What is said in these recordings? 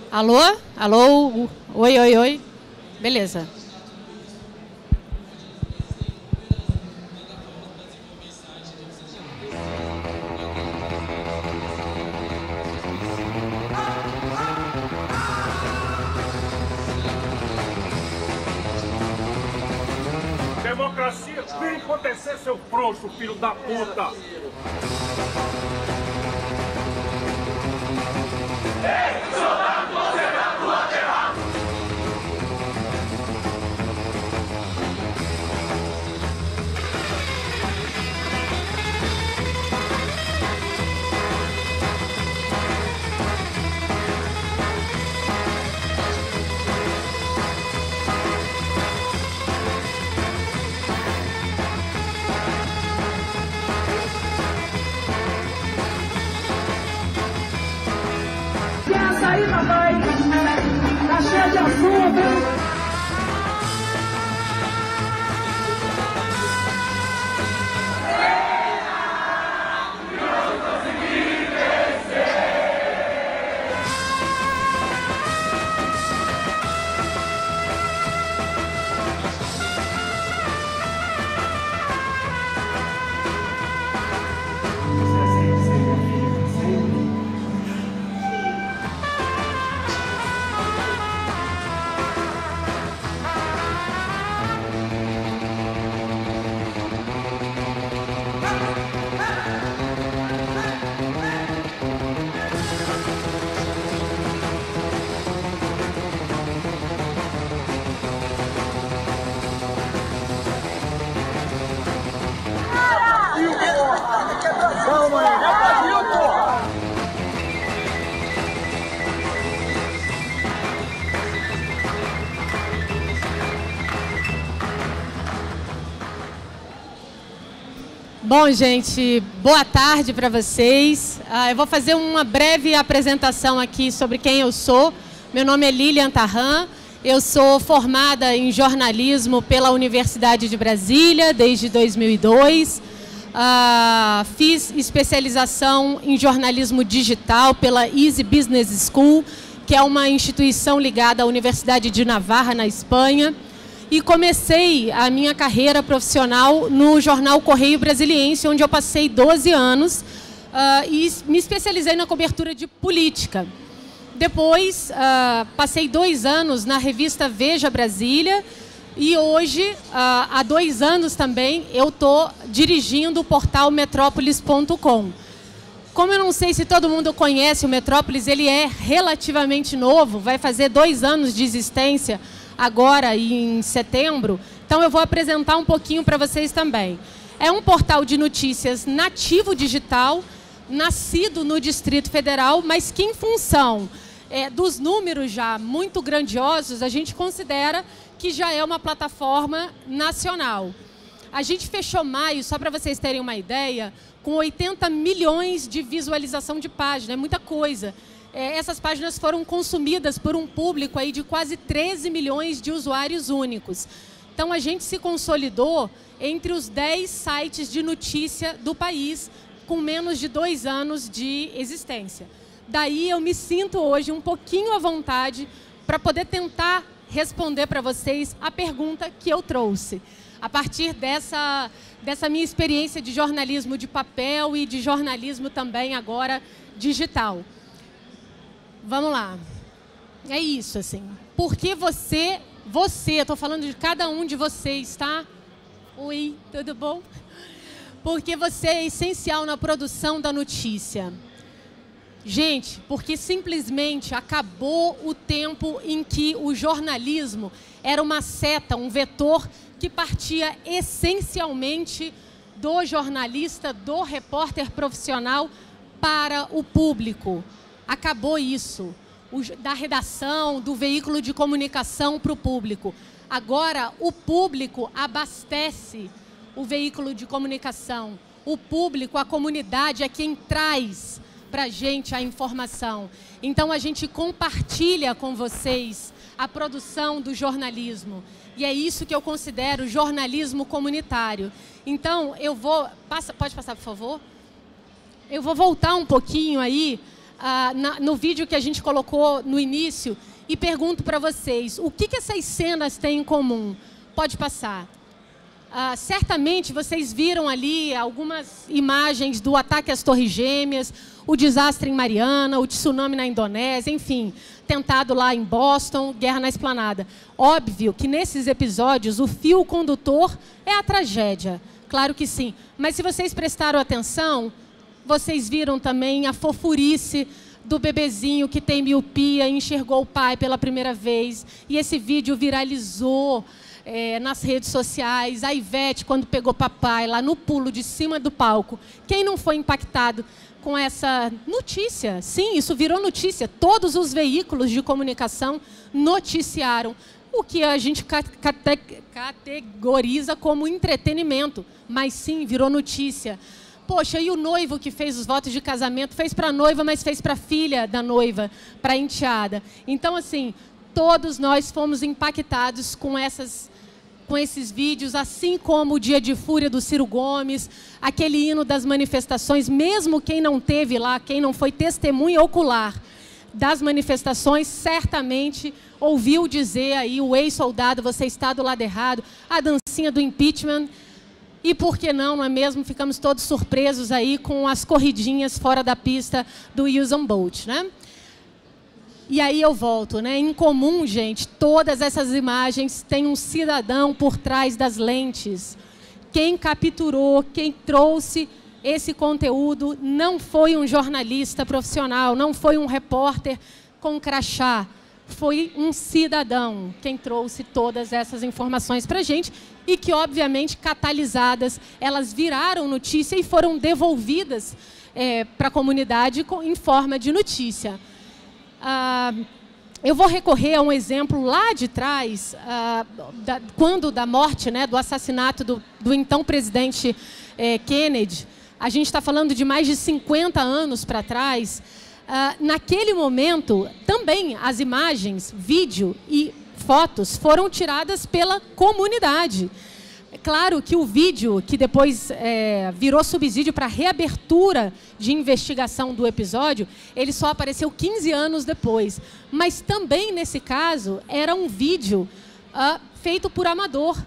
Alô? Alô? Oi, oi, oi. Beleza. Democracia vem acontecer, seu frouxo, filho da puta! Essa aí, papai, tá cheia de assunto, hein? Bom, gente, boa tarde para vocês. Eu vou fazer uma breve apresentação aqui sobre quem eu sou. Meu nome é Lilian Tarran, eu sou formada em jornalismo pela Universidade de Brasília desde 2002. Fiz especialização em jornalismo digital pela Easy Business School, que é uma instituição ligada à Universidade de Navarra, na Espanha. E comecei a minha carreira profissional no jornal Correio Brasiliense, onde eu passei 12 anos e me especializei na cobertura de política. Depois, passei 2 anos na revista Veja Brasília e hoje, há 2 anos também, eu estou dirigindo o portal Metrópolis.com. Como eu não sei se todo mundo conhece o Metrópolis, ele é relativamente novo, vai fazer 2 anos de existência agora em setembro, então eu vou apresentar um pouquinho para vocês também. É um portal de notícias nativo digital, nascido no Distrito Federal, mas que em função dos números já muito grandiosos, a gente considera que já é uma plataforma nacional. A gente fechou maio, só para vocês terem uma ideia, com 80 milhões de visualização de página, é muita coisa. Essas páginas foram consumidas por um público aí de quase 13 milhões de usuários únicos. Então, a gente se consolidou entre os 10 sites de notícia do país, com menos de 2 anos de existência. Daí, eu me sinto hoje um pouquinho à vontade para poder tentar responder para vocês a pergunta que eu trouxe, a partir dessa minha experiência de jornalismo de papel e de jornalismo também agora digital. Vamos lá. É isso, assim. Porque você, estou falando de cada um de vocês, tá? Oi, tudo bom? Porque você é essencial na produção da notícia. Gente, porque simplesmente acabou o tempo em que o jornalismo era uma seta, um vetor que partia essencialmente do jornalista, do repórter profissional para o público. Acabou isso, da redação, do veículo de comunicação para o público. Agora, o público abastece o veículo de comunicação. O público, a comunidade, é quem traz para a gente a informação. Então, a gente compartilha com vocês a produção do jornalismo. E é isso que eu considero jornalismo comunitário. Então, eu vou... Pode passar, por favor? Eu vou voltar um pouquinho aí no vídeo que a gente colocou no início e pergunto para vocês, o que essas cenas têm em comum? Pode passar. Certamente vocês viram ali algumas imagens do ataque às Torres Gêmeas, o desastre em Mariana, o tsunami na Indonésia, enfim, tentado lá em Boston, guerra na Esplanada. Óbvio que nesses episódios o fio condutor é a tragédia, claro que sim. Mas se vocês prestaram atenção, vocês viram também a fofurice do bebezinho que tem miopia e enxergou o pai pela primeira vez. E esse vídeo viralizou nas redes sociais. A Ivete, quando pegou papai lá no pulo de cima do palco. Quem não foi impactado com essa notícia? Sim, isso virou notícia. Todos os veículos de comunicação noticiaram. O que a gente categoriza como entretenimento. Mas sim, virou notícia. Poxa, e o noivo que fez os votos de casamento fez para a noiva, mas fez para a filha da noiva, para a enteada. Então, assim, todos nós fomos impactados com esses vídeos, assim como o Dia de Fúria do Ciro Gomes, aquele hino das manifestações, mesmo quem não teve lá, quem não foi testemunha ocular das manifestações, certamente ouviu dizer aí, o ex-soldado, você está do lado errado, a dancinha do impeachment. E por que não é mesmo? Ficamos todos surpresos aí com as corridinhas fora da pista do Usain Bolt, né? E aí eu volto, né? Em comum, gente, todas essas imagens têm um cidadão por trás das lentes. Quem capturou, quem trouxe esse conteúdo não foi um jornalista profissional, não foi um repórter com crachá. Foi um cidadão quem trouxe todas essas informações para a gente e que, obviamente, catalisadas, elas viraram notícia e foram devolvidas para a comunidade em forma de notícia. Eu vou recorrer a um exemplo lá de trás, quando da morte, né, do assassinato do então presidente Kennedy. A gente está falando de mais de 50 anos para trás. Naquele momento, também as imagens, vídeo e fotos foram tiradas pela comunidade. É claro que o vídeo, que depois virou subsídio para a reabertura de investigação do episódio, ele só apareceu 15 anos depois. Mas também, nesse caso, era um vídeo feito por amador.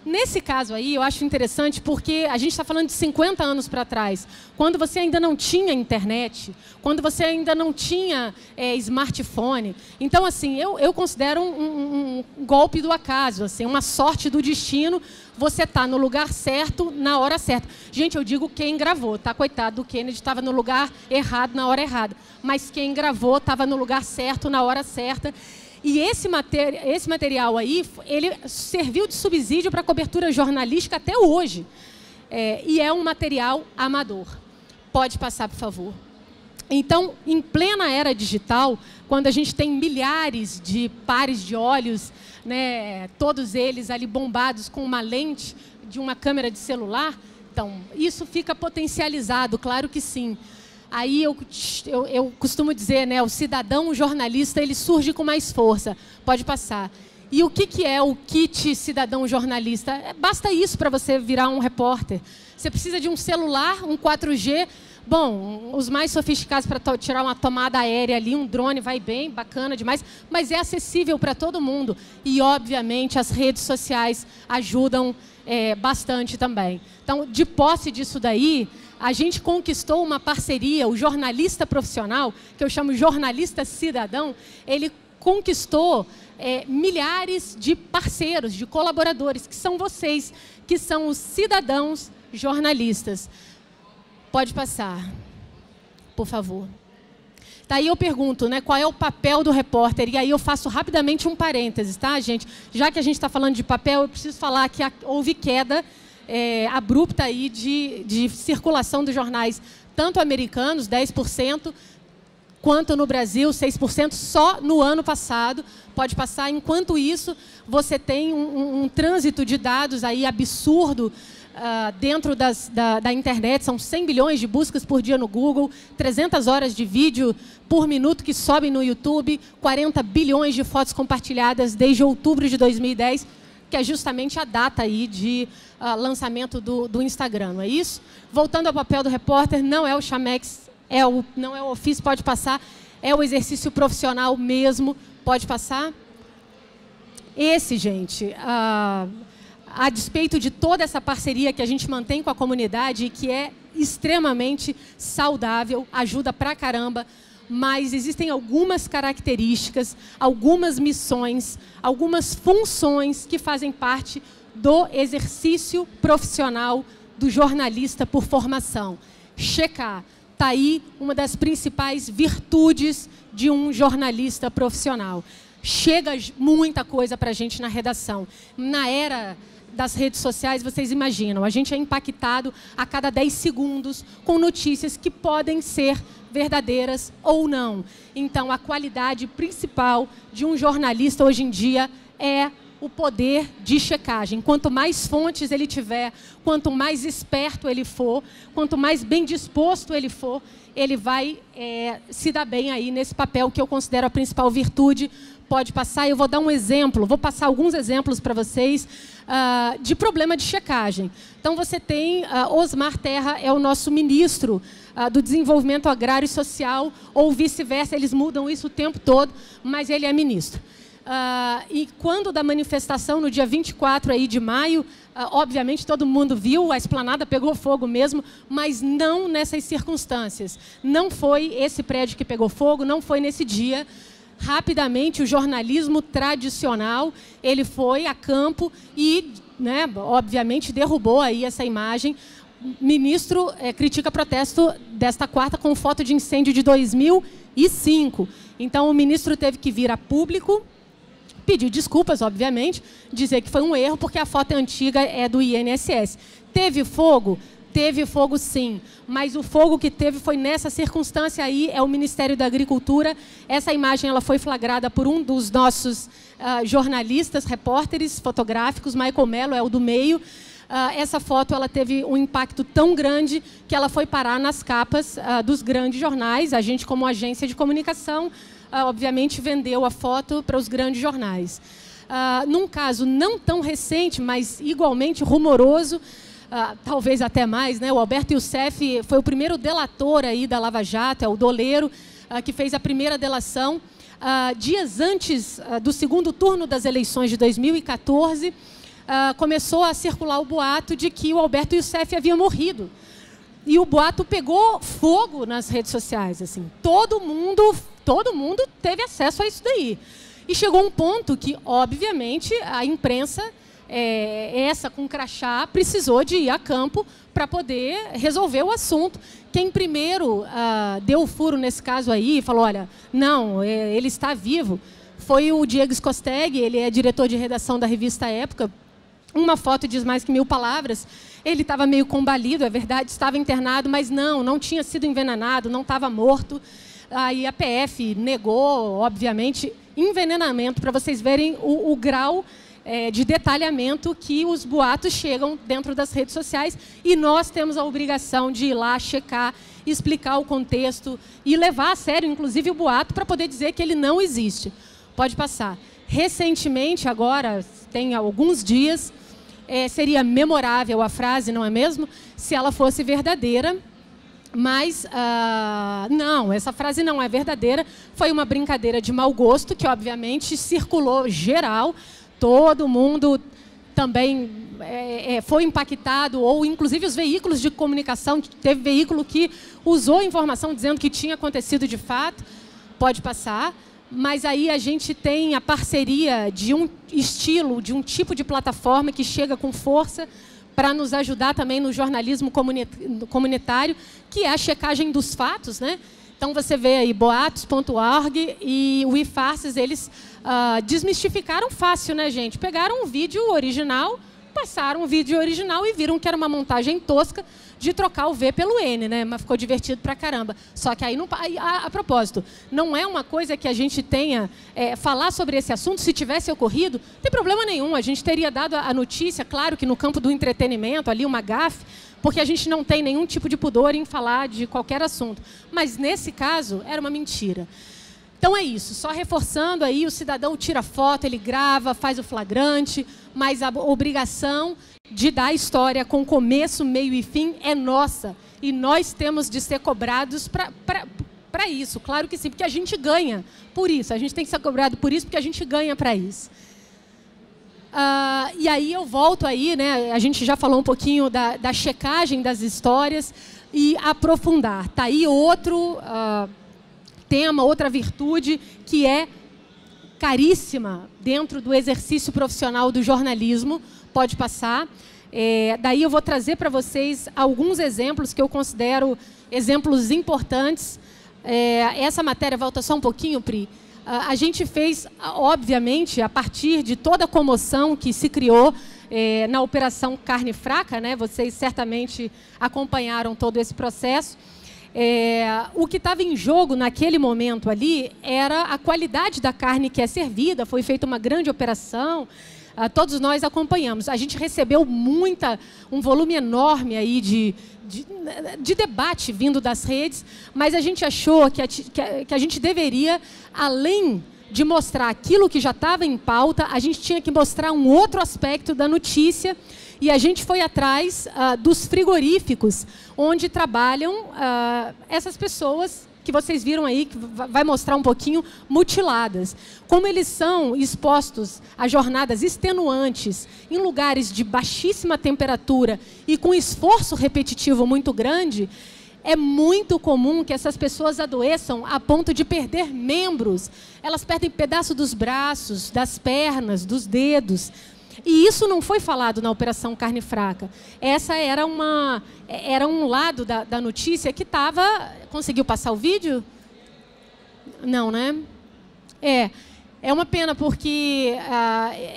Nesse caso aí, eu acho interessante porque a gente está falando de 50 anos para trás, quando você ainda não tinha internet, quando você ainda não tinha smartphone. Então, assim, eu considero um golpe do acaso, assim, uma sorte do destino, você está no lugar certo, na hora certa. Gente, eu digo quem gravou, tá? Coitado do Kennedy, estava no lugar errado, na hora errada. Mas quem gravou estava no lugar certo, na hora certa. E esse material aí, ele serviu de subsídio para a cobertura jornalística até hoje. E é um material amador. Pode passar, por favor. Então, em plena era digital, quando a gente tem milhares de pares de olhos, né, todos eles ali bombados com uma lente de uma câmera de celular, então, isso fica potencializado, claro que sim. Aí eu costumo dizer, né, o cidadão, o jornalista, ele surge com mais força. Pode passar. E o que é o kit cidadão jornalista? Basta isso para você virar um repórter. Você precisa de um celular, um 4G. Bom, os mais sofisticados para tirar uma tomada aérea ali, um drone vai bem, bacana demais, mas é acessível para todo mundo. E, obviamente, as redes sociais ajudam bastante também. Então, de posse disso daí, a gente conquistou uma parceria, o jornalista profissional, que eu chamo jornalista cidadão, ele conquistou milhares de parceiros, de colaboradores, que são vocês, que são os cidadãos jornalistas. Pode passar, por favor. Daí eu pergunto, né, qual é o papel do repórter? E aí eu faço rapidamente um parênteses, tá, gente? Já que a gente está falando de papel, eu preciso falar que houve queda abrupta aí de circulação dos jornais, tanto americanos, 10%, quanto no Brasil, 6%, só no ano passado. Pode passar. Enquanto isso, você tem um trânsito de dados aí absurdo dentro da internet. São 100 bilhões de buscas por dia no Google, 300 horas de vídeo por minuto que sobem no YouTube, 40 bilhões de fotos compartilhadas desde outubro de 2010, que é justamente a data aí de lançamento do Instagram, não é isso? Voltando ao papel do repórter, não é o Chamex não é o ofício, pode passar. É o exercício profissional mesmo, pode passar. Esse, gente, a despeito de toda essa parceria que a gente mantém com a comunidade e que é extremamente saudável, ajuda pra caramba, mas existem algumas características, algumas missões, algumas funções que fazem parte do exercício profissional do jornalista por formação. Checar. Está aí uma das principais virtudes de um jornalista profissional. Chega muita coisa para a gente na redação. Na era das redes sociais, vocês imaginam, a gente é impactado a cada 10 segundos com notícias que podem ser verdadeiras ou não. Então, a qualidade principal de um jornalista hoje em dia é o poder de checagem. Quanto mais fontes ele tiver, quanto mais esperto ele for, quanto mais bem disposto ele for, ele vai se dar bem aí nesse papel que eu considero a principal virtude. Pode passar, eu vou dar um exemplo, vou passar alguns exemplos para vocês de problema de checagem. Então, você tem, Osmar Terra é o nosso ministro do Desenvolvimento Agrário e Social, ou vice-versa, eles mudam isso o tempo todo, mas ele é ministro. E quando da manifestação, no dia 24 aí de maio, obviamente todo mundo viu, a esplanada pegou fogo mesmo, mas não nessas circunstâncias. Não foi esse prédio que pegou fogo, não foi nesse dia. Rapidamente, o jornalismo tradicional, ele foi a campo e, obviamente, derrubou aí essa imagem. O ministro critica protesto desta quarta com foto de incêndio de 2005. Então, o ministro teve que vir a público, pedir desculpas, obviamente, dizer que foi um erro, porque a foto antiga é do INSS. Teve fogo? Teve fogo, sim, mas o fogo que teve foi nessa circunstância aí, é o Ministério da Agricultura. Essa imagem ela foi flagrada por um dos nossos jornalistas, repórteres fotográficos, Michael Mello é o do meio. Essa foto ela teve um impacto tão grande que ela foi parar nas capas dos grandes jornais. A gente, como agência de comunicação, obviamente vendeu a foto para os grandes jornais. Num caso não tão recente, mas igualmente rumoroso, talvez até mais, né? O Alberto Youssef foi o primeiro delator aí da Lava Jato, é o doleiro que fez a primeira delação. Dias antes do segundo turno das eleições de 2014, começou a circular o boato de que o Alberto Youssef havia morrido. E o boato pegou fogo nas redes sociais. Assim. Todo mundo teve acesso a isso daí. E chegou um ponto que, obviamente, a imprensa, essa com crachá, precisou de ir a campo para poder resolver o assunto. Quem primeiro deu o furo nesse caso aí e falou, olha, não, ele está vivo, foi o Diego Scosteg, ele é diretor de redação da revista Época. Uma foto diz mais que 1000 palavras. Ele estava meio combalido, é verdade, estava internado, mas não tinha sido envenenado, não estava morto. Aí a PF negou, obviamente, envenenamento, para vocês verem o grau de detalhamento que os boatos chegam dentro das redes sociais, e nós temos a obrigação de ir lá checar, explicar o contexto e levar a sério, inclusive, o boato para poder dizer que ele não existe. Pode passar. Recentemente, agora, tem alguns dias, seria memorável a frase, não é mesmo? Se ela fosse verdadeira, mas não, essa frase não é verdadeira, foi uma brincadeira de mau gosto, que obviamente circulou geral, todo mundo também foi impactado, ou inclusive os veículos de comunicação, teve veículo que usou informação dizendo que tinha acontecido de fato, pode passar, mas aí a gente tem a parceria de um estilo, de um tipo de plataforma que chega com força para nos ajudar também no jornalismo comunitário, que é a checagem dos fatos, né? Então, você vê aí boatos.org e o iFarces, eles desmistificaram fácil, né, gente? Pegaram um vídeo original, passaram o vídeo original e viram que era uma montagem tosca de trocar o V pelo N, né? Mas ficou divertido pra caramba. Só que aí, a propósito, não é uma coisa que a gente tenha... falar sobre esse assunto, se tivesse ocorrido, não tem problema nenhum. A gente teria dado a notícia, claro que no campo do entretenimento, ali uma gafe, porque a gente não tem nenhum tipo de pudor em falar de qualquer assunto. Mas, nesse caso, era uma mentira. Então é isso, só reforçando aí, o cidadão tira foto, ele grava, faz o flagrante, mas a obrigação de dar a história com começo, meio e fim é nossa. E nós temos de ser cobrados para isso, claro que sim, porque a gente ganha por isso, a gente tem que ser cobrado por isso porque a gente ganha para isso. E aí eu volto aí, né, a gente já falou um pouquinho da checagem das histórias e aprofundar. Está aí outro tema, outra virtude que é caríssima dentro do exercício profissional do jornalismo. Pode passar. Daí eu vou trazer para vocês alguns exemplos que eu considero exemplos importantes. Essa matéria, volta só um pouquinho, Pri. A gente fez, obviamente, a partir de toda a comoção que se criou na Operação Carne Fraca, né? Vocês certamente acompanharam todo esse processo. O que estava em jogo naquele momento ali era a qualidade da carne que é servida. Foi feita uma grande operação, todos nós acompanhamos. A gente recebeu um volume enorme aí de debate vindo das redes, mas a gente achou que a gente deveria, além de mostrar aquilo que já estava em pauta, a gente tinha que mostrar um outro aspecto da notícia. E a gente foi atrás dos frigoríficos, onde trabalham essas pessoas que vocês viram aí, que vai mostrar um pouquinho, mutiladas. Como eles são expostos a jornadas extenuantes, em lugares de baixíssima temperatura e com esforço repetitivo muito grande, é muito comum que essas pessoas adoeçam a ponto de perder membros. Elas perdem pedaço dos braços, das pernas, dos dedos. E isso não foi falado na Operação Carne Fraca. Essa era um lado da notícia que estava... Conseguiu passar o vídeo? Não, né? É uma pena, porque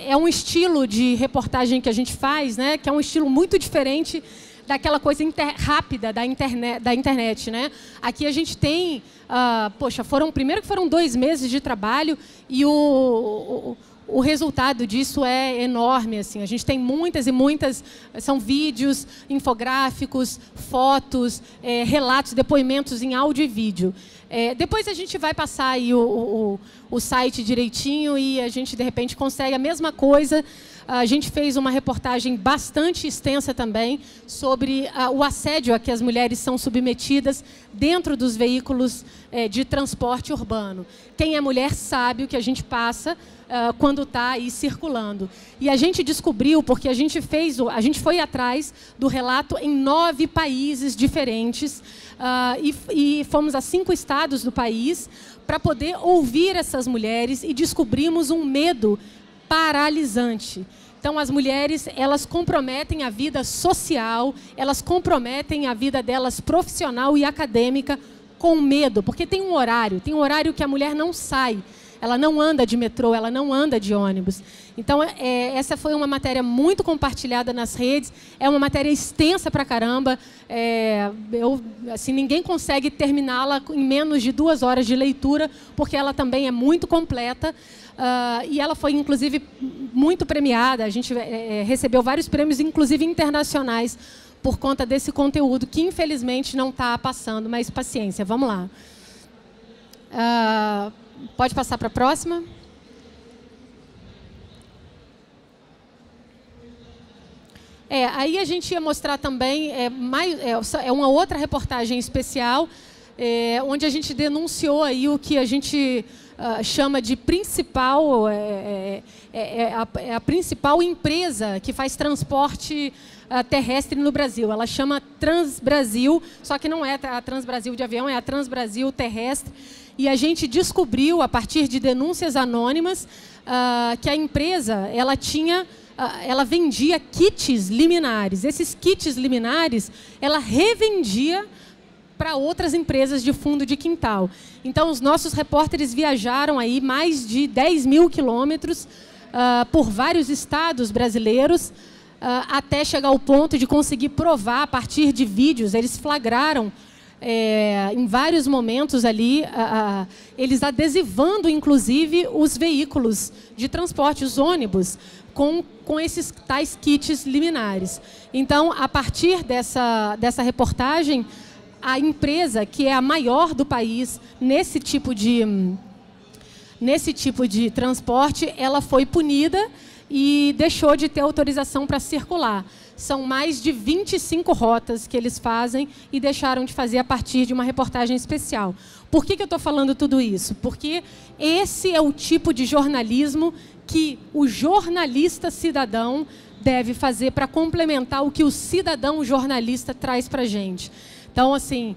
é um estilo de reportagem que a gente faz, né? Que é um estilo muito diferente daquela coisa rápida da internet, né? Aqui a gente tem... primeiro que foram 2 meses de trabalho e o resultado disso é enorme, assim. A gente tem muitas e muitas, são vídeos, infográficos, fotos, relatos, depoimentos em áudio e vídeo. Depois a gente vai passar aí o site direitinho e a gente, de repente, consegue a mesma coisa. A gente fez uma reportagem bastante extensa também sobre o assédio a que as mulheres são submetidas dentro dos veículos de transporte urbano. Quem é mulher sabe o que a gente passa quando está aí circulando. E a gente descobriu, porque a gente foi atrás do relato em 9 países diferentes e fomos a 5 estados do país para poder ouvir essas mulheres e descobrimos um medo paralisante. Então, as mulheres, elas comprometem a vida social, elas comprometem a vida delas profissional e acadêmica com medo, porque tem um horário que a mulher não sai, ela não anda de metrô, ela não anda de ônibus. Então, essa foi uma matéria muito compartilhada nas redes, é uma matéria extensa pra caramba, ninguém consegue terminá-la em menos de 2 horas de leitura, porque ela também é muito completa. E ela foi, inclusive, muito premiada. A gente recebeu vários prêmios, inclusive internacionais, por conta desse conteúdo, que infelizmente não está passando, mas paciência, vamos lá. Pode passar para a próxima? Aí a gente ia mostrar também, uma outra reportagem especial, onde a gente denunciou aí o que a gente chama de principal, a principal empresa que faz transporte terrestre no Brasil. Ela chama Transbrasil, só que não é a Transbrasil de avião, é a Transbrasil terrestre. E a gente descobriu, a partir de denúncias anônimas, que a empresa ela vendia kits liminares. Esses kits liminares, ela revendia para outras empresas de fundo de quintal. Então, os nossos repórteres viajaram aí mais de 10 mil quilômetros por vários estados brasileiros, até chegar ao ponto de conseguir provar, a partir de vídeos. Eles flagraram, em vários momentos ali, eles adesivando, inclusive, os veículos de transporte, os ônibus, com esses tais kits liminares. Então, a partir dessa reportagem, a empresa, que é a maior do país nesse tipo de nesse tipo de transporte, ela foi punida e deixou de ter autorização para circular. São mais de 25 rotas que eles fazem e deixaram de fazer a partir de uma reportagem especial. Por que eu estou falando tudo isso? Porque esse é o tipo de jornalismo que o jornalista cidadão deve fazer para complementar o que o cidadão jornalista traz para a gente. Então, assim,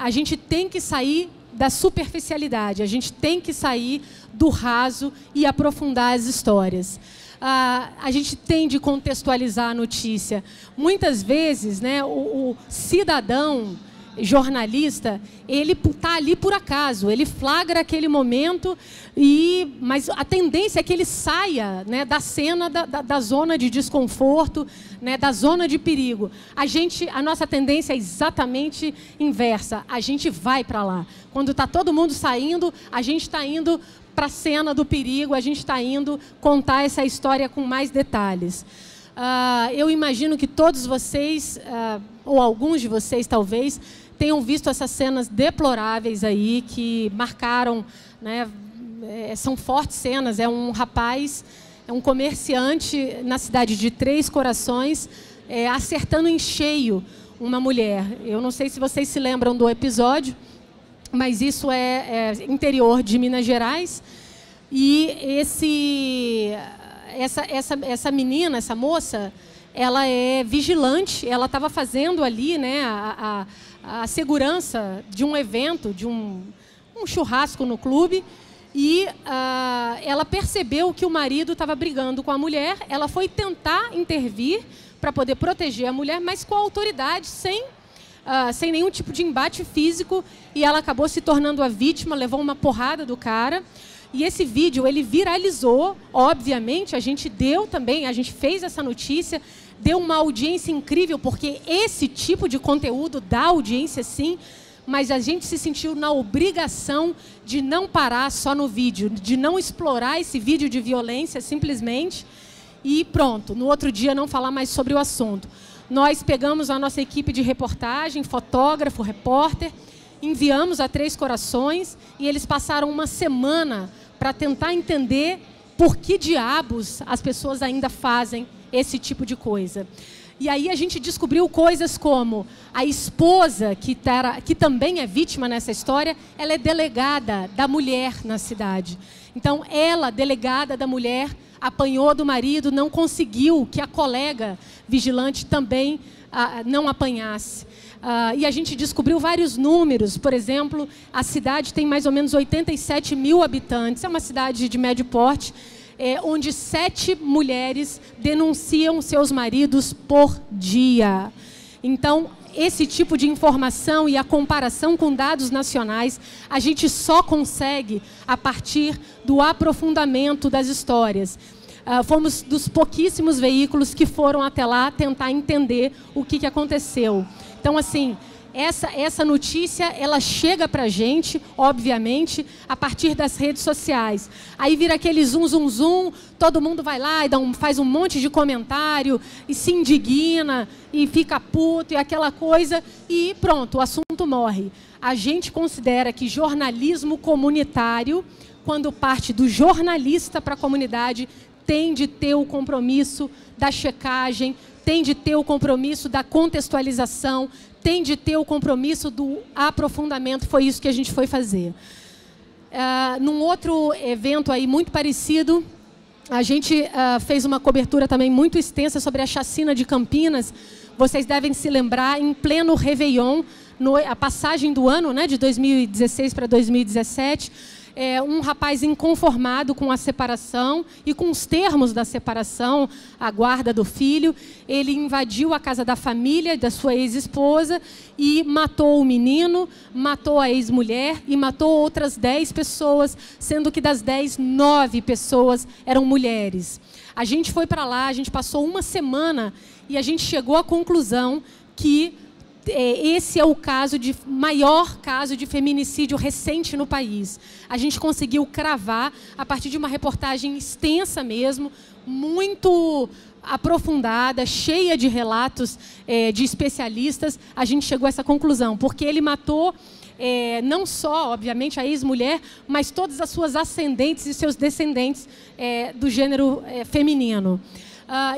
a gente tem que sair da superficialidade, a gente tem que sair do raso e aprofundar as histórias. A gente tem de contextualizar a notícia. Muitas vezes, né, o cidadão jornalista, ele está ali por acaso, ele flagra aquele momento, mas a tendência é que ele saia, né, da cena da zona de desconforto, né, da zona de perigo. A nossa tendência é exatamente inversa, a gente vai para lá. Quando está todo mundo saindo, a gente está indo para a cena do perigo, a gente está indo contar essa história com mais detalhes. Eu imagino que todos vocês, ou alguns de vocês talvez, tenham visto essas cenas deploráveis aí, que marcaram, né, são fortes cenas. É um rapaz, é um comerciante na cidade de Três Corações, acertando em cheio uma mulher. Eu não sei se vocês se lembram do episódio, mas isso é interior de Minas Gerais. E essa menina, essa moça, ela é vigilante, ela estava fazendo ali, né, a segurança de um evento, de um churrasco no clube, e ela percebeu que o marido estava brigando com a mulher. Ela foi tentar intervir para poder proteger a mulher, mas com a autoridade, sem nenhum tipo de embate físico, e ela acabou se tornando a vítima, levou uma porrada do cara. E esse vídeo, ele viralizou, obviamente, a gente fez essa notícia, deu uma audiência incrível, porque esse tipo de conteúdo dá audiência sim, mas a gente se sentiu na obrigação de não parar só no vídeo, de não explorar esse vídeo de violência simplesmente, e pronto, no outro dia não falar mais sobre o assunto. Nós pegamos a nossa equipe de reportagem, fotógrafo, repórter, enviamos a Três Corações e eles passaram uma semana para tentar entender por que diabos as pessoas ainda fazem esse tipo de coisa. E aí a gente descobriu coisas como a esposa, que também é vítima nessa história, ela é delegada da mulher na cidade. Então ela, delegada da mulher, apanhou do marido, não conseguiu que a colega vigilante também não apanhasse. E a gente descobriu vários números. Por exemplo, a cidade tem mais ou menos 87 mil habitantes, é uma cidade de médio porte, onde 7 mulheres denunciam seus maridos por dia. Então, esse tipo de informação e a comparação com dados nacionais, a gente só consegue a partir do aprofundamento das histórias. Fomos dos pouquíssimos veículos que foram até lá tentar entender o que aconteceu. Então, assim, essa notícia, ela chega para a gente, obviamente, a partir das redes sociais. Aí vira aquele zoom, zoom, zoom, todo mundo vai lá e faz um monte de comentário, e se indigna, e fica puto, e aquela coisa, e pronto, o assunto morre. A gente considera que jornalismo comunitário, quando parte do jornalista para a comunidade, tem de ter o compromisso da checagem, tem de ter o compromisso da contextualização, tem de ter o compromisso do aprofundamento. Foi isso que a gente foi fazer. Num outro evento aí muito parecido, a gente fez uma cobertura também muito extensa sobre a chacina de Campinas. Vocês devem se lembrar, em pleno Réveillon, a passagem do ano, né, de 2016 para 2017, um rapaz inconformado com a separação e com os termos da separação, a guarda do filho, ele invadiu a casa da família, da sua ex-esposa, e matou o menino, matou a ex-mulher e matou outras 10 pessoas, sendo que das 10, 9 pessoas eram mulheres. A gente foi para lá, a gente passou uma semana e a gente chegou à conclusão que esse é o maior caso de feminicídio recente no país. A gente conseguiu cravar, a partir de uma reportagem extensa mesmo, muito aprofundada, cheia de relatos de especialistas, a gente chegou a essa conclusão, porque ele matou não só, obviamente, a ex-mulher, mas todas as suas ascendentes e seus descendentes do gênero feminino.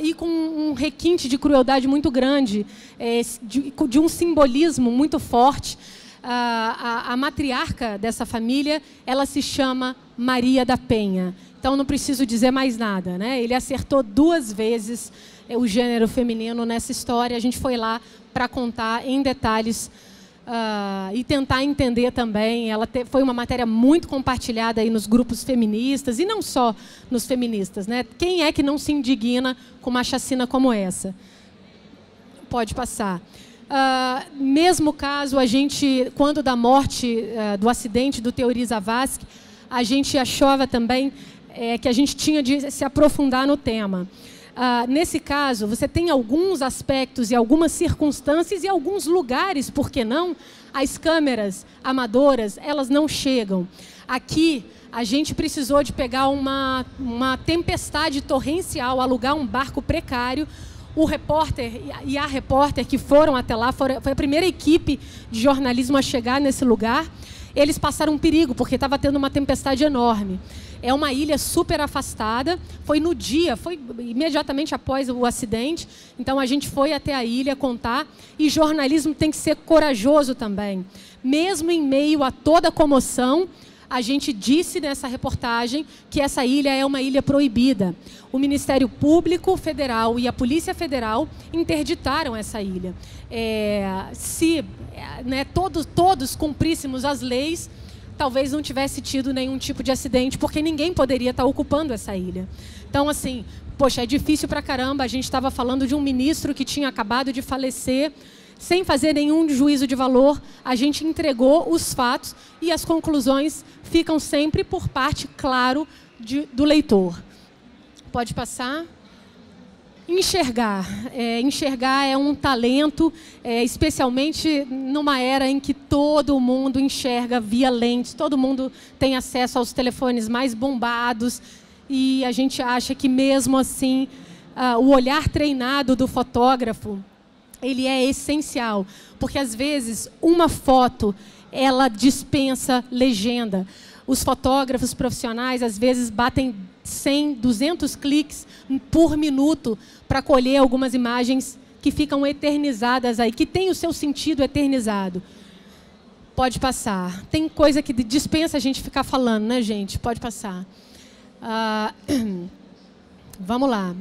E com um requinte de crueldade muito grande, de um simbolismo muito forte. A matriarca dessa família, ela se chama Maria da Penha. Então, não preciso dizer mais nada, né? Ele acertou 2 vezes o gênero feminino nessa história. A gente foi lá para contar em detalhes e tentar entender também. Foi uma matéria muito compartilhada aí nos grupos feministas, e não só nos feministas, né? Quem é que não se indigna com uma chacina como essa? Pode passar. Mesmo caso, a gente, quando da morte, do acidente do Teori Zavascki, a gente achava também que a gente tinha de se aprofundar no tema. Nesse caso, você tem alguns aspectos e algumas circunstâncias e alguns lugares, por que não? As câmeras amadoras, elas não chegam. Aqui, a gente precisou de pegar uma tempestade torrencial, alugar um barco precário. O repórter e a repórter que foram até lá, foi a primeira equipe de jornalismo a chegar nesse lugar. Eles passaram um perigo, porque estava tendo uma tempestade enorme. É uma ilha super afastada, foi imediatamente após o acidente, então a gente foi até a ilha contar, e jornalismo tem que ser corajoso também. Mesmo em meio a toda a comoção, a gente disse nessa reportagem que essa ilha é uma ilha proibida. O Ministério Público Federal e a Polícia Federal interditaram essa ilha. Se todos cumpríssemos as leis, talvez não tivesse tido nenhum tipo de acidente, porque ninguém poderia estar ocupando essa ilha. Então, assim, poxa, é difícil pra caramba. A gente estava falando de um ministro que tinha acabado de falecer, sem fazer nenhum juízo de valor. A gente entregou os fatos e as conclusões ficam sempre por parte, claro, do leitor. Pode passar. Enxergar. Enxergar é um talento, especialmente numa era em que todo mundo enxerga via lentes, todo mundo tem acesso aos telefones mais bombados, e a gente acha que, mesmo assim, o olhar treinado do fotógrafo, ele é essencial, porque, às vezes, uma foto, ela dispensa legenda. Os fotógrafos profissionais, às vezes, batem 100, 200 cliques por minuto para colher algumas imagens que ficam eternizadas aí, que tem o seu sentido eternizado. Pode passar. Tem coisa que dispensa a gente ficar falando, né, gente? Pode passar. Vamos lá.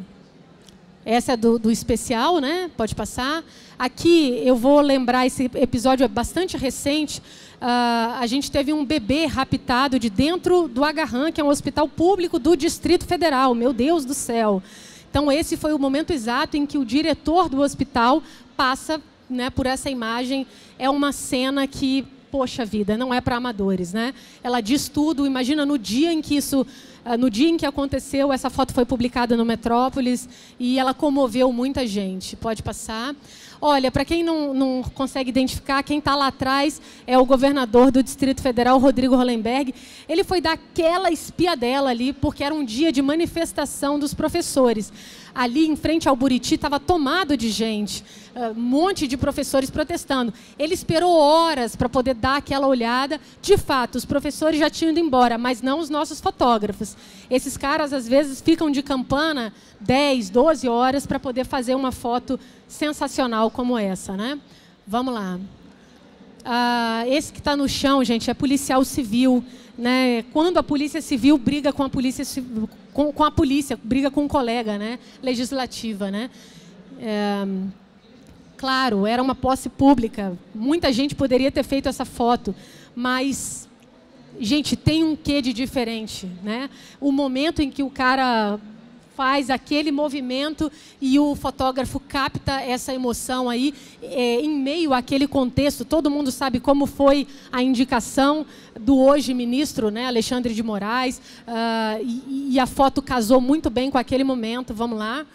Essa é do especial, né? Pode passar. Aqui eu vou lembrar, esse episódio é bastante recente. A gente teve um bebê raptado de dentro do Agarran, que é um hospital público do Distrito Federal. Meu Deus do céu! Então, esse foi o momento exato em que o diretor do hospital passa, né, por essa imagem. É uma cena que, poxa vida, não é para amadores, né? Ela diz tudo. Imagina no dia em que no dia em que aconteceu, essa foto foi publicada no Metrópolis e ela comoveu muita gente. Pode passar. Olha, para quem não consegue identificar, quem está lá atrás é o governador do Distrito Federal, Rodrigo Hollenberg. Ele foi dar aquela espiadela ali, porque era um dia de manifestação dos professores. Ali, em frente ao Buriti, estava tomado de gente, um monte de professores protestando. Ele esperou horas para poder dar aquela olhada. De fato, os professores já tinham ido embora, mas não os nossos fotógrafos. Esses caras, às vezes, ficam de campana 10, 12 horas para poder fazer uma foto sensacional como essa, né? Vamos lá. Esse que está no chão, gente, é policial civil, né? Quando a polícia civil briga com a polícia civil, com a polícia, briga com um colega, né? Legislativa, né? Claro, era uma posse pública. Muita gente poderia ter feito essa foto, mas, gente, tem um quê de diferente, né? O momento em que o cara faz aquele movimento e o fotógrafo capta essa emoção aí, em meio àquele contexto. Todo mundo sabe como foi a indicação do hoje ministro, né, Alexandre de Moraes, e a foto casou muito bem com aquele momento. Vamos lá.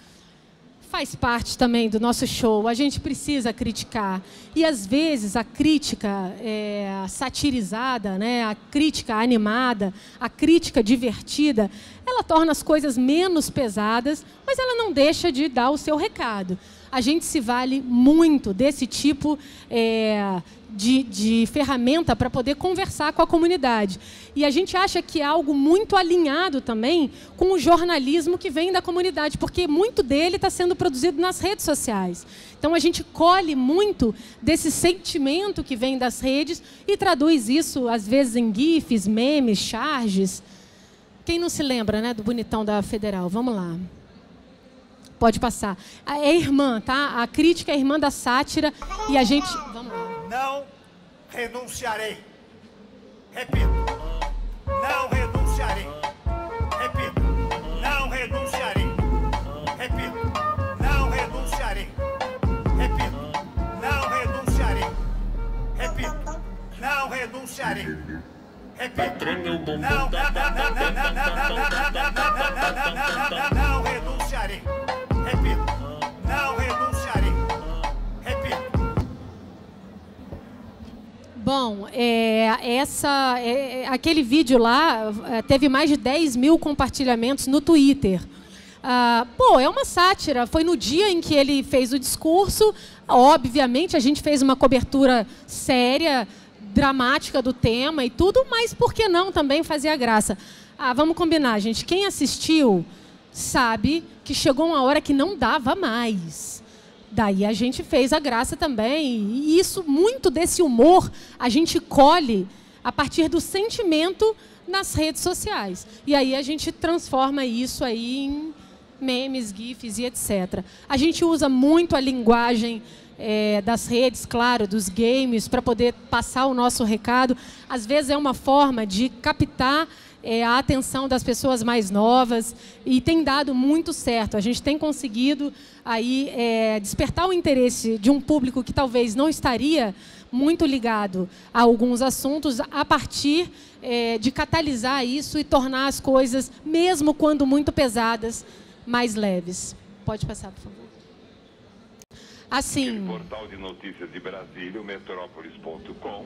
Faz parte também do nosso show. A gente precisa criticar. E, às vezes, a crítica satirizada, né, a crítica animada, a crítica divertida, ela torna as coisas menos pesadas, mas ela não deixa de dar o seu recado. a gente se vale muito desse tipo de ferramenta para poder conversar com a comunidade. E a gente acha que é algo muito alinhado também com o jornalismo que vem da comunidade, porque muito dele está sendo produzido nas redes sociais. Então, a gente colhe muito desse sentimento que vem das redes e traduz isso, às vezes, em GIFs, memes, charges. Quem não se lembra, né, do bonitão da Federal? Vamos lá. Pode passar. É irmã, tá? A crítica é irmã da sátira e a gente... Vamos lá. Não renunciarei. Repito, não renunciarei. Repito, não renunciarei. Repito, não renunciarei. Repito, não renunciarei. Repito, não renunciarei. Repito, não renunciarei. Repito, não renunciarei. Repito. Bom, aquele vídeo lá teve mais de 10 mil compartilhamentos no Twitter. É uma sátira. Foi no dia em que ele fez o discurso. Obviamente, a gente fez uma cobertura séria, dramática do tema e tudo, mas por que não também fazia graça? Vamos combinar, gente. Quem assistiu sabe que chegou uma hora que não dava mais. Daí a gente fez a graça também. E isso, muito desse humor, a gente colhe a partir do sentimento nas redes sociais. E aí a gente transforma isso aí em memes, GIFs e etc. A gente usa muito a linguagem das redes, claro, dos games, para poder passar o nosso recado. Às vezes é uma forma de captar a atenção das pessoas mais novas e tem dado muito certo. A gente tem conseguido aí, despertar o interesse de um público que talvez não estaria muito ligado a alguns assuntos a partir de catalisar isso e tornar as coisas, mesmo quando muito pesadas, mais leves. Pode passar, por favor. Assim, o portal de notícias de Brasília, o metrópolis.com,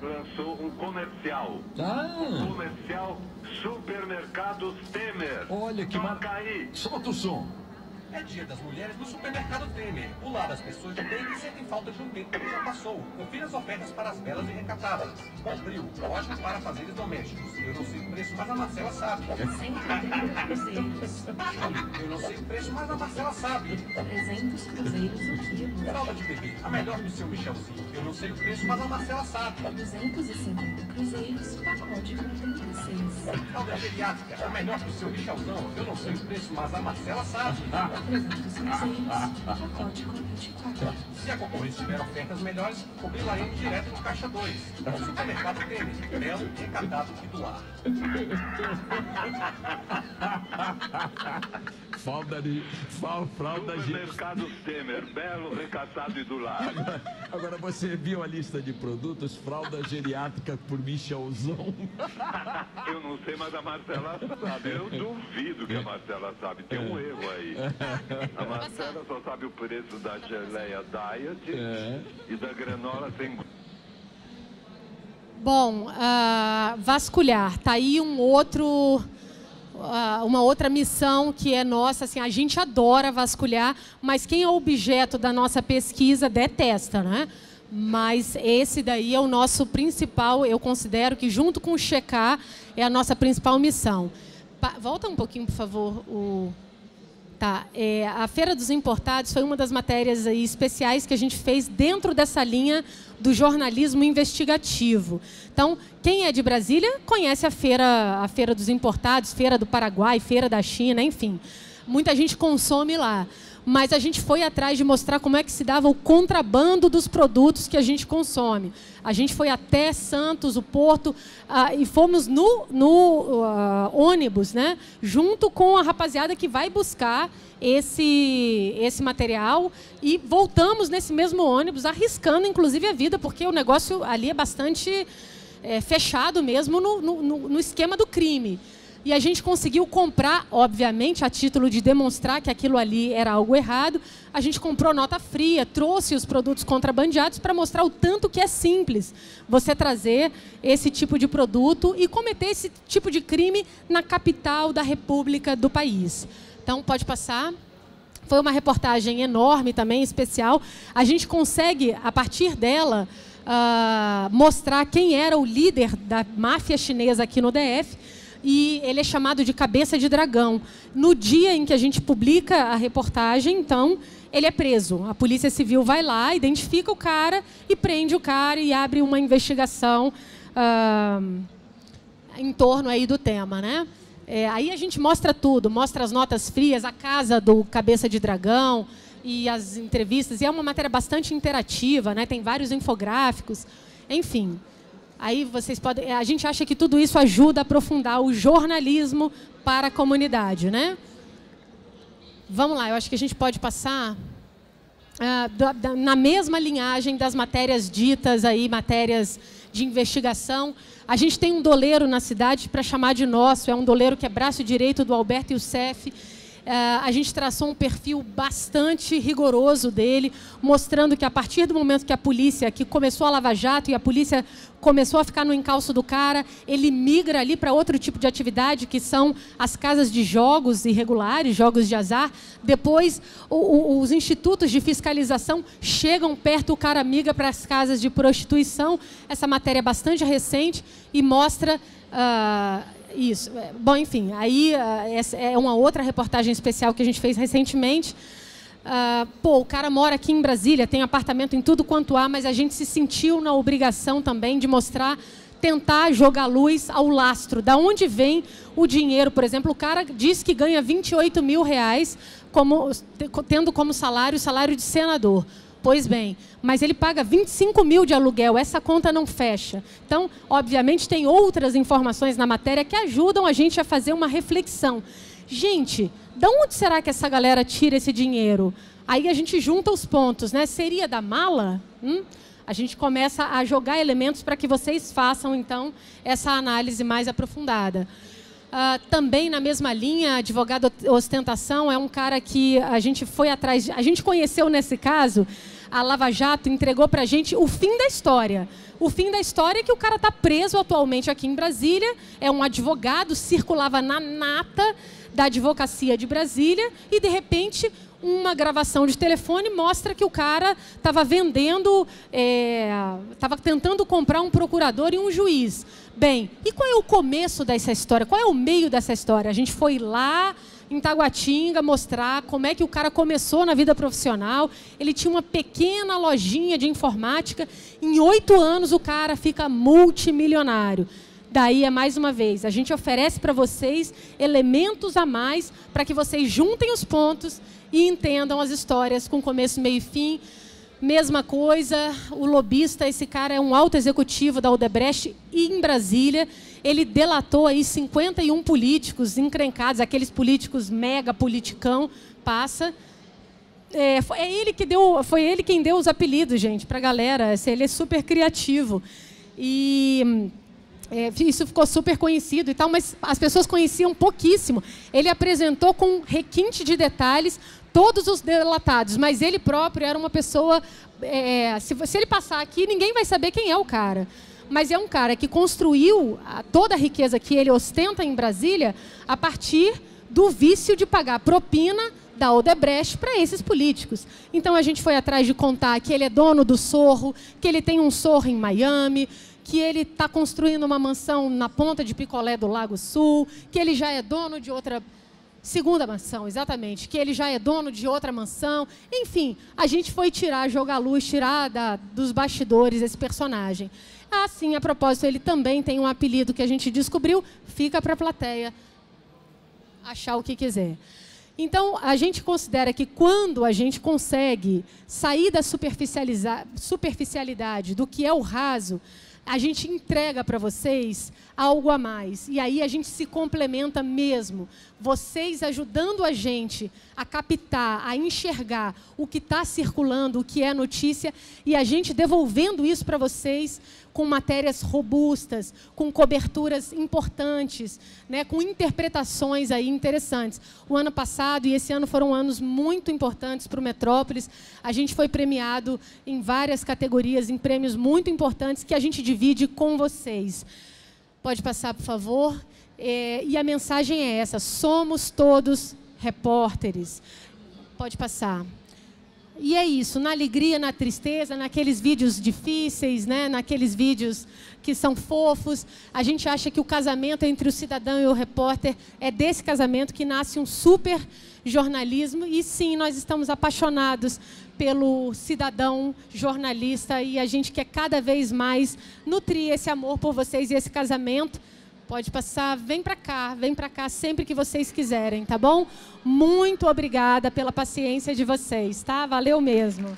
lançou um comercial. Um comercial Supermercados Temer. Olha que Macaí. Solta o som. É dia das mulheres no supermercado Temer. O lar das pessoas de bem que sentem falta de um tempo que já passou. Confira as ofertas para as belas e recatadas. Bombril, ótimo para fazeres domésticos. Eu não sei o preço, mas a Marcela sabe. 130 cruzeiros. Eu não sei o preço, mas a Marcela sabe. 300 cruzeiros o quilo. Fralda de bebê, a melhor do seu Michelzinho. Eu não sei o preço, mas a Marcela sabe. 250 cruzeiros, pacote com 36. Fralda geriátrica, a melhor do seu Michelzão. Eu não sei o preço, mas a Marcela sabe. 300 cruzeiros, pacote com 24. Se a concorrência tiver ofertas melhores, cobrilaremos direto de caixa 2. Supermercado Temer, belo, recatado e do ar. Fralda Supermercado Temer, belo, recatado e do lar. Agora você viu a lista de produtos? Fralda geriátrica por Michelzão. Eu não sei, mas a Marcela sabe. Eu duvido que a Marcela sabe. Tem um erro aí. A Marcela só sabe o preço da geleia Diet e da granola sem... Bom, vasculhar. Está aí uma outra missão que é nossa. Assim, a gente adora vasculhar, mas quem é objeto da nossa pesquisa detesta, né? Mas esse daí é o nosso principal, eu considero que junto com o checar é a nossa principal missão. Volta um pouquinho, por favor, Tá, a Feira dos Importados foi uma das matérias aí especiais que a gente fez dentro dessa linha do jornalismo investigativo. Então, quem é de Brasília conhece a Feira dos Importados, Feira do Paraguai, Feira da China, enfim. Muita gente consome lá. Mas a gente foi atrás de mostrar como é que se dava o contrabando dos produtos que a gente consome. A gente foi até Santos, o Porto, e fomos no ônibus, né, junto com a rapaziada que vai buscar esse material, e voltamos nesse mesmo ônibus, arriscando inclusive a vida, porque o negócio ali é bastante fechado mesmo no esquema do crime. E a gente conseguiu comprar, obviamente, a título de demonstrar que aquilo ali era algo errado. A gente comprou nota fria, trouxe os produtos contrabandeados para mostrar o tanto que é simples você trazer esse tipo de produto e cometer esse tipo de crime na capital da República do país. Então, pode passar. Foi uma reportagem enorme também, especial. A gente consegue, a partir dela, mostrar quem era o líder da máfia chinesa aqui no DF, e ele é chamado de Cabeça de Dragão. No dia em que a gente publica a reportagem, então, ele é preso. A Polícia Civil vai lá, identifica o cara e prende o cara e abre uma investigação em torno aí do tema, né? Aí a gente mostra tudo, mostra as notas frias, a casa do Cabeça de Dragão e as entrevistas. E é uma matéria bastante interativa, né? Tem vários infográficos, enfim. Aí vocês podem. A gente acha que tudo isso ajuda a aprofundar o jornalismo para a comunidade, né? Vamos lá, eu acho que a gente pode passar na mesma linhagem das matérias ditas aí, matérias de investigação. A gente tem um doleiro na cidade para chamar de nosso, é um doleiro que é braço direito do Alberto Youssef. A gente traçou um perfil bastante rigoroso dele, mostrando que a partir do momento que a polícia, que começou a Lava Jato e a polícia começou a ficar no encalço do cara, ele migra ali para outro tipo de atividade, que são as casas de jogos irregulares, jogos de azar. Depois, os institutos de fiscalização chegam perto, o cara migra para as casas de prostituição. Essa matéria é bastante recente e mostra... isso. Bom, enfim, aí essa é uma outra reportagem especial que a gente fez recentemente. O cara mora aqui em Brasília, tem apartamento em tudo quanto há, mas a gente se sentiu na obrigação também de mostrar, tentar jogar luz ao lastro. Da onde vem o dinheiro, por exemplo, o cara diz que ganha R$28 mil, tendo como salário o salário de senador. Pois bem, mas ele paga 25 mil de aluguel, essa conta não fecha. Então, obviamente, tem outras informações na matéria que ajudam a gente a fazer uma reflexão. Gente, de onde será que essa galera tira esse dinheiro? Aí a gente junta os pontos, né? Seria da mala? A gente começa a jogar elementos para que vocês façam, então, essa análise mais aprofundada. Também na mesma linha, advogado ostentação é um cara que a gente foi atrás, a gente conheceu nesse caso, a Lava Jato entregou para a gente o fim da história. O fim da história é que o cara está preso atualmente aqui em Brasília, é um advogado, circulava na nata da advocacia de Brasília e, de repente, uma gravação de telefone mostra que o cara estava vendendo, estava tentando comprar um procurador e um juiz. Bem, e qual é o começo dessa história? Qual é o meio dessa história? A gente foi lá em Taguatinga mostrar como é que o cara começou na vida profissional. Ele tinha uma pequena lojinha de informática. Em 8 anos o cara fica multimilionário. Daí, mais uma vez, a gente oferece para vocês elementos a mais para que vocês juntem os pontos e entendam as histórias com começo, meio e fim. Mesma coisa, o lobista, esse cara é um alto executivo da Odebrecht em Brasília. Ele delatou aí 51 políticos encrencados, aqueles políticos mega politicão, passa. Foi ele quem deu os apelidos, gente, para a galera. Ele é super criativo. E... isso ficou super conhecido e tal, mas as pessoas conheciam pouquíssimo. Ele apresentou com requinte de detalhes todos os delatados, mas ele próprio era uma pessoa... se ele passar aqui, ninguém vai saber quem é o cara. Mas é um cara que construiu toda a riqueza que ele ostenta em Brasília a partir do vício de pagar propina da Odebrecht para esses políticos. Então, a gente foi atrás de contar que ele é dono do Sorro, que ele tem um Sorro em Miami, que ele está construindo uma mansão na ponta de Picolé do Lago Sul, que ele já é dono de outra... Segunda mansão, exatamente, que ele já é dono de outra mansão. Enfim, a gente foi jogar luz, tirar dos bastidores esse personagem. Assim, a propósito, ele também tem um apelido que a gente descobriu, fica para a plateia achar o que quiser. Então, a gente considera que quando a gente consegue sair da superficialidade do que é o raso, a gente entrega para vocês algo a mais. E aí a gente se complementa mesmo. Vocês ajudando a gente a captar, a enxergar o que está circulando, o que é notícia, e a gente devolvendo isso para vocês com matérias robustas, com coberturas importantes, né, com interpretações aí interessantes. O ano passado e esse ano foram anos muito importantes para o Metrópolis. A gente foi premiado em várias categorias, em prêmios muito importantes que a gente divide com vocês. Pode passar, por favor. E a mensagem é essa: somos todos repórteres. Pode passar. E é isso, na alegria, na tristeza, naqueles vídeos difíceis, né? Naqueles vídeos que são fofos, a gente acha que o casamento entre o cidadão e o repórter é desse casamento que nasce um super jornalismo. E sim, nós estamos apaixonados pelo cidadão jornalista e a gente quer cada vez mais nutrir esse amor por vocês e esse casamento. Pode passar, vem para cá sempre que vocês quiserem, tá bom? Muito obrigada pela paciência de vocês, tá? Valeu mesmo.